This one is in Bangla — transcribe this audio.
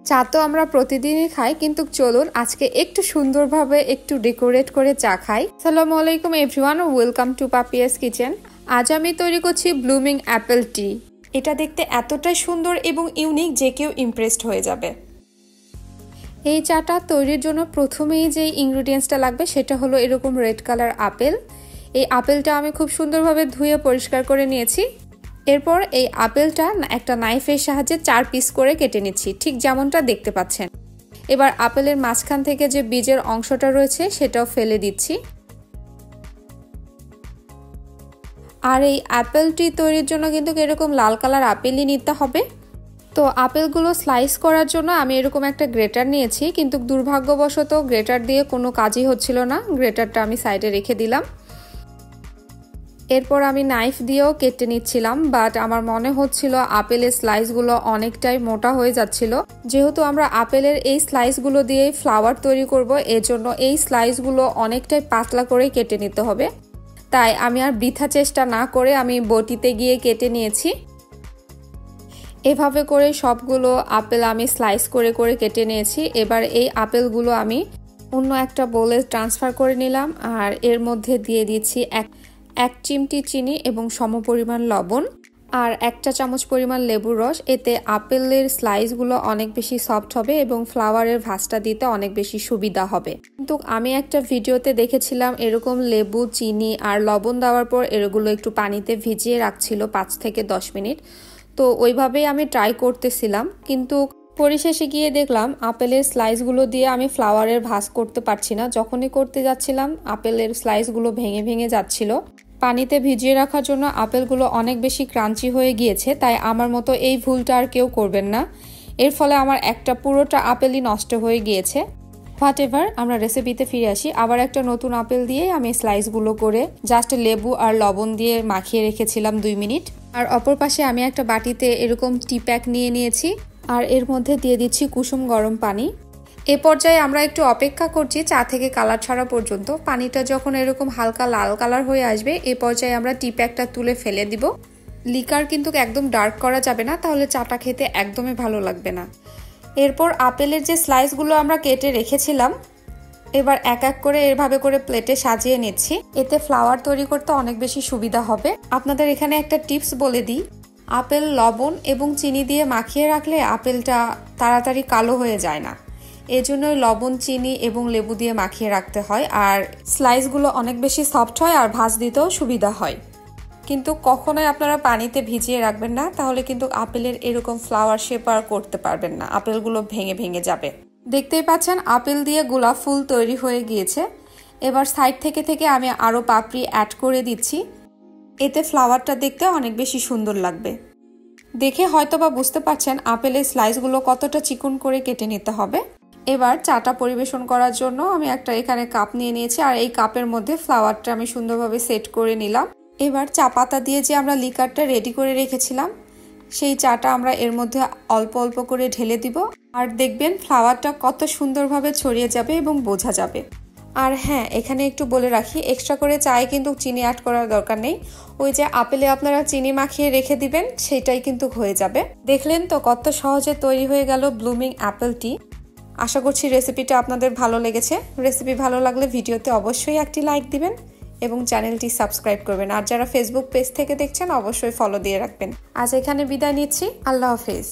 চা তো আমরা প্রতিদিনই খাই, কিন্তু চলুন আজকে একটু সুন্দরভাবে একটু ডেকোরেট করে চা খাই। আসসালামু আলাইকুম everyone, welcome to Papiya's kitchen. আজ আমি তৈরি করছি ব্লুমিং অ্যাপেল টি। এটা দেখতে এতটাই সুন্দর এবং ইউনিক যে কেউ ইমপ্রেসড হয়ে যাবে। এই চাটা তৈরির জন্য প্রথমেই যে ইনগ্রেডিয়েন্টসটা লাগবে সেটা হলো এরকম রেড কালার আপেল। এই আপেলটা আমি খুব সুন্দরভাবে ধুয়ে পরিষ্কার করে নিয়েছি। এরপর এই আপেলটা একটা নাইফের সাহায্যে 4 পিস করে কেটে নিচ্ছি, ঠিক যেমনটা দেখতে পাচ্ছেন। এবার আপেলের মাঝখান থেকে যে বীজের অংশটা রয়েছে সেটাও ফেলে দিচ্ছি। আর এই আপেলটি তৈরির জন্য কিন্তু এরকম লাল কালার আপেলই নিতে হবে। তো আপেলগুলো স্লাইস করার জন্য আমি এরকম একটা গ্রেটার নিয়েছি, কিন্তু দুর্ভাগ্যবশত গ্রেটার দিয়ে কোনো কাজই হচ্ছিল না। গ্রেটারটা আমি সাইডে রেখে দিলাম। এরপর আমি নাইফ দিয়েও কেটে নিচ্ছিলাম, বাট আমার মনে হচ্ছিল আপেলের স্লাইসগুলো অনেকটাই মোটা হয়ে যাচ্ছিল। যেহেতু আমরা আপেলের এই স্লাইসগুলো দিয়ে ফ্লাওয়ার তৈরি করব, এজন্য এই স্লাইসগুলো অনেকটাই পাতলা করে কেটে নিতে হবে। তাই আমি আর বৃথা চেষ্টা না করে আমি বটিতে গিয়ে কেটে নিয়েছি। এভাবে করে সবগুলো আপেল আমি স্লাইস করে করে কেটে নিয়েছি। এবার এই আপেলগুলো আমি অন্য একটা বোলে ট্রান্সফার করে নিলাম, আর এর মধ্যে দিয়ে দিচ্ছি এক চিমটি চিনি এবং সমপরিমাণ লবণ আর 1 চা চামচ পরিমাণ লেবুর রস। এতে আপেলের স্লাইসগুলো অনেক বেশি সফট হবে এবং ফ্লাওয়ারের ভাঁজটা দিতে অনেক বেশি সুবিধা হবে। কিন্তু আমি একটা ভিডিওতে দেখেছিলাম এরকম লেবু, চিনি আর লবণ দেওয়ার পর এগুলো একটু পানিতে ভিজিয়ে রাখছিল 5 থেকে 10 মিনিট। তো ওইভাবেই আমি ট্রাই করতেছিলাম, কিন্তু পরিশেষে গিয়ে দেখলাম আপেলের স্লাইসগুলো দিয়ে আমি ফ্লাওয়ারের ভাঁজ করতে পারছি না। যখনই করতে যাচ্ছিলাম আপেলের স্লাইসগুলো ভেঙে ভেঙে যাচ্ছিল। পানিতে ভিজিয়ে রাখার জন্য আপেলগুলো অনেক বেশি ক্রাঞ্চি হয়ে গিয়েছে, তাই আমার মতো এই ভুলটা আর কেউ করবেন না। এর ফলে আমার পুরোটা আপেলই নষ্ট হয়ে গিয়েছে। হোয়াট এভার, আমরা রেসিপিতে ফিরে আসি। আবার একটা নতুন আপেল দিয়ে আমি স্লাইসগুলো করে জাস্ট লেবু আর লবণ দিয়ে মাখিয়ে রেখেছিলাম 2 মিনিট। আর অপর পাশে আমি একটা বাটিতে এরকম টি প্যাক নিয়ে নিয়েছি, আর এর মধ্যে দিয়ে দিচ্ছি কুসুম গরম পানি। এ পর্যায়ে আমরা একটু অপেক্ষা করছি চা থেকে কালার ছাড়া পর্যন্ত। পানিটা যখন এরকম হালকা লাল কালার হয়ে আসবে, এ পর্যায়ে আমরা টি প্যাকটা তুলে ফেলে দিব। লিকার কিন্তু একদম ডার্ক করা যাবে না, তাহলে চাটা খেতে একদমই ভালো লাগবে না। এরপর আপেলের যে স্লাইসগুলো আমরা কেটে রেখেছিলাম, এবার এক এক করে এভাবে করে প্লেটে সাজিয়ে নিচ্ছি। এতে ফ্লাওয়ার তৈরি করতে অনেক বেশি সুবিধা হবে। আপনাদের এখানে একটা টিপস বলে দিই, আপেল লবণ এবং চিনি দিয়ে মাখিয়ে রাখলে আপেলটা তাড়াতাড়ি কালো হয়ে যায় না। এজন্যই লবণ, চিনি এবং লেবু দিয়ে মাখিয়ে রাখতে হয়, আর স্লাইসগুলো অনেক বেশি সফট হয় আর ভাঁজ দিতেও সুবিধা হয়। কিন্তু কখনোই আপনারা পানিতে ভিজিয়ে রাখবেন না, তাহলে কিন্তু আপেলের এরকম ফ্লাওয়ার শেপ আর করতে পারবেন না, আপেলগুলো ভেঙে ভেঙে যাবে। দেখতেই পাচ্ছেন আপেল দিয়ে গোলাপ ফুল তৈরি হয়ে গিয়েছে। এবার সাইড থেকে থেকে আমি আরও পাপড়ি অ্যাড করে দিচ্ছি। এতে ফ্লাওয়ারটা দেখতে অনেক বেশি সুন্দর লাগবে। দেখে হয়তোবা বুঝতে পারছেন আপেলের স্লাইসগুলো কতটা চিকন করে কেটে নিতে হবে। এবার চাটা পরিবেশন করার জন্য আমি একটা এখানে কাপ নিয়ে নিয়েছি, আর এই কাপের মধ্যে ফ্লাওয়ারটা আমি সুন্দরভাবে সেট করে নিলাম। এবার চা পাতা দিয়ে যে আমরা লিকারটা রেডি করে রেখেছিলাম, সেই চাটা আমরা এর মধ্যে অল্প অল্প করে ঢেলে দিব, আর দেখবেন ফ্লাওয়ারটা কত সুন্দরভাবে ছড়িয়ে যাবে এবং বোঝা যাবে। আর হ্যাঁ, এখানে একটু বলে রাখি, এক্সট্রা করে চায়ে কিন্তু চিনি অ্যাড করার দরকার নেই। ওই যে আপেলে আপনারা চিনি মাখিয়ে রেখে দিবেন, সেটাই কিন্তু হয়ে যাবে। দেখলেন তো কত সহজে তৈরি হয়ে গেল ব্লুমিং অ্যাপেল টি। আশা করছি রেসিপিটা আপনাদের ভালো লেগেছে। রেসিপি ভালো লাগলে ভিডিওতে অবশ্যই একটি লাইক দিবেন এবং চ্যানেলটি সাবস্ক্রাইব করবেন। আর যারা ফেসবুক পেজ থেকে দেখছেন অবশ্যই ফলো দিয়ে রাখবেন। আজ এখানে বিদায় নিচ্ছি। আল্লাহ হাফেজ।